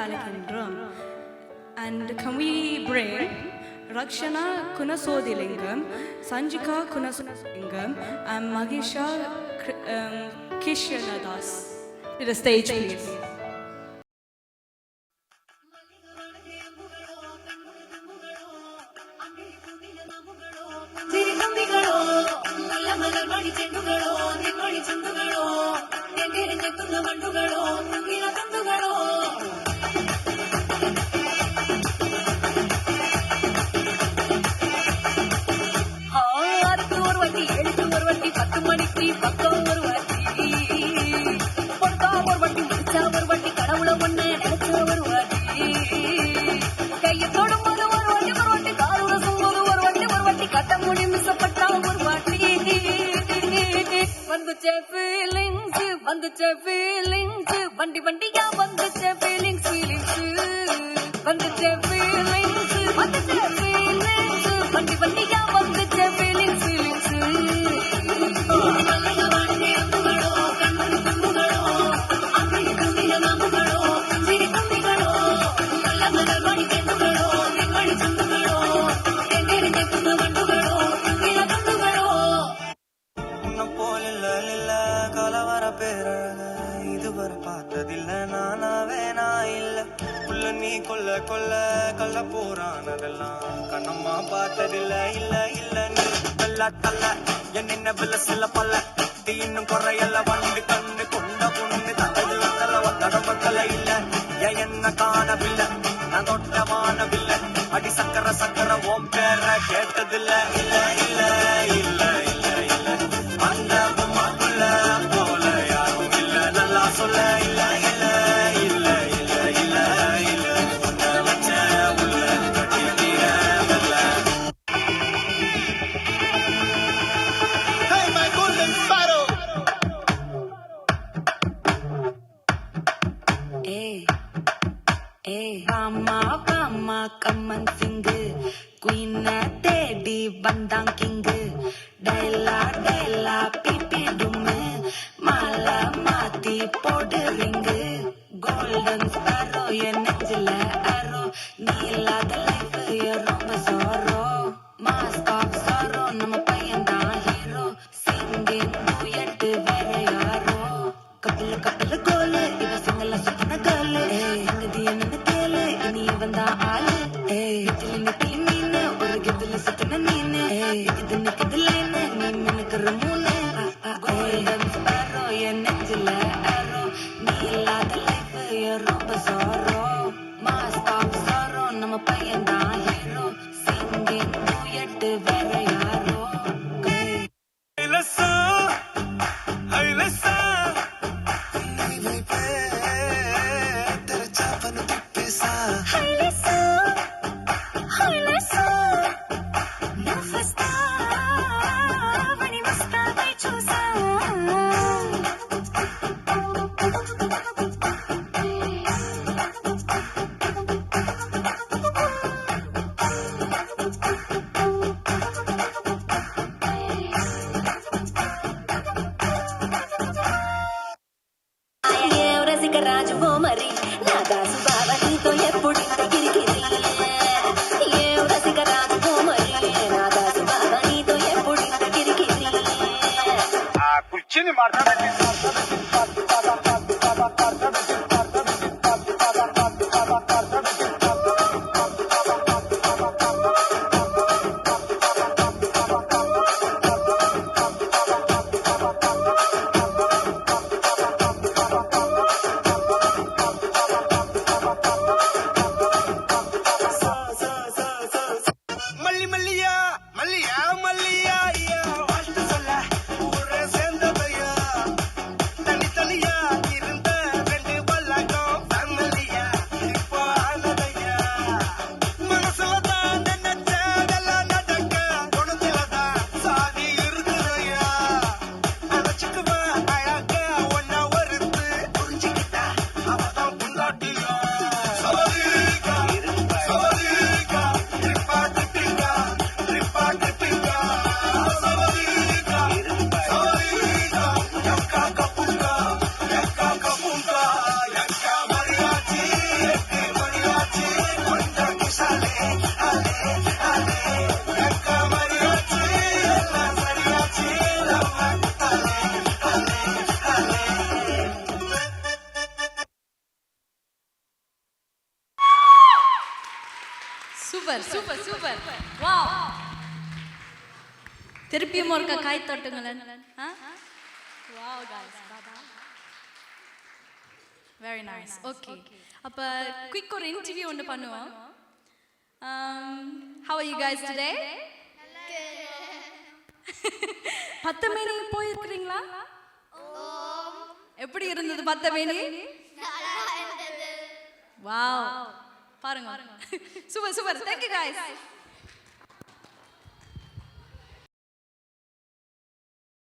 அழைக்கின்றோம். And can we bring Rakshana Kunasodilingam, Sanjika Kunasodilingam, and Magisha Kishanadas to the stage, please. Feelings, vandi vandiya vanduche feelings, vanduche feelings, vanduche feelings, vandi vandiya vanduche feelings. Malliga vaange andugalo, kannadu kundugalo, angadi kundila namugalo, siri kundugalo, malla malla vani kendugalo, nengadi chundugalo, engeri nekkunna vandugalo, ila kundugalo. Unna polilla lilla kalavara peralaga இதுவரை பார்த்ததில்ல நானாவே நான் இல்ல உள்ள நீ கொல்ல கொல்ல கள்ள போறானதெல்லாம் கண்ணம்மா பார்த்ததில்ல இல்ல இல்ல நீ தள்ள தள்ள என்ன வில்ல செல்ல பல்ல இன்னும் குறையல்ல வந்து கண்ணு கொண்ட பொண்ணு தந்தது வந்தல வந்தடம்பக்கல இல்ல என்ன காணவில்லை நான் தொட்ட வானவில்லை அடி சக்கர சக்கர ஓம் பேர கேட்டதில்ல இல்ல இல்ல இல்ல இல்ல இல்ல அந்த பொம்மாக்குள்ள போல யாரும் இல்ல நல்லா சொல்ல இல்ல இல்ல இல்ல இல்ல இல்ல இல்ல உன்ன வச்ச உள்ள கட்டிய நீரல்ல. Hey my golden sparrow. Vama vama come and sing, queen தேடி வந்தான் king, டெலா டெலா பிபி டும்மு மாலை மாத்தி போடு ரிங்கு, கோல்டன் ஸ்பாரோ என் நெஞ்சில அரோ, நீ இல்லாத லைஃப் ரொம்ப சோரோ, மாஸ்க் ஆஃப் சோரோ நம்ம பையன் தான் ஹீரோ, சிங்கிங் டூயட் வேற யாரோ, கப்பல் கப்பல் கோலு இவ சிங்கல சுத்தின கேளு, அங்கதி என்னன்னு கேளு இனி இவன் தான் ஆளு, நெத்திலி நெத்திலி மீனு ஒரு கெதில சுத்தின நீனு, இது நிக்குது லைனு நீ மினுக்குற மூணு, கோல்டன் ஸ்பாரோ என் நெஞ்சில அரோ, நீ இல்லாத லைஃப் ரொம்ப சோரோ, மாஸ்க் ஆஃப் சோரோ நம்ம பையன் தான் ஹீரோ, சிங்கிங் டூயட் வேற யாரோ. Hey listen, hey listen, நீ பே तेरे चापन पिसा. Hey listen, hey listen, నువ్వు వస్తావని వస్తావై చూసా. రాజువో మరి నా దాసు బావ నీతో ఎప్పుడు కిరికిరి, ఏం రసిక రాజువో మరి నా దాసు బావ నీతో ఎప్పుడు కిరికిరి. ఆ కుర్చీని మాట్లాడండి. மல்லி மல்லியா மல்லியா மல்லியா ஐயா வாழ்த்து சொல்ல ஊரே சேர்ந்ததையா தனி தனியா இருந்த சூப்பர் சூப்பர் சூப்பர் வாவ் திருப்பியும் ஒருக்கா கை தட்டுங்களேன் wow guys very nice okay அப்ப குயிக் ஒரு இன்டர்வியூ ஒன்று பண்ணுவோம் how are you guys today Pathameni போயிருக்கீங்களா எப்படி இருந்தது பத்தமேனி வாவ் பாருங்க super super thank you guys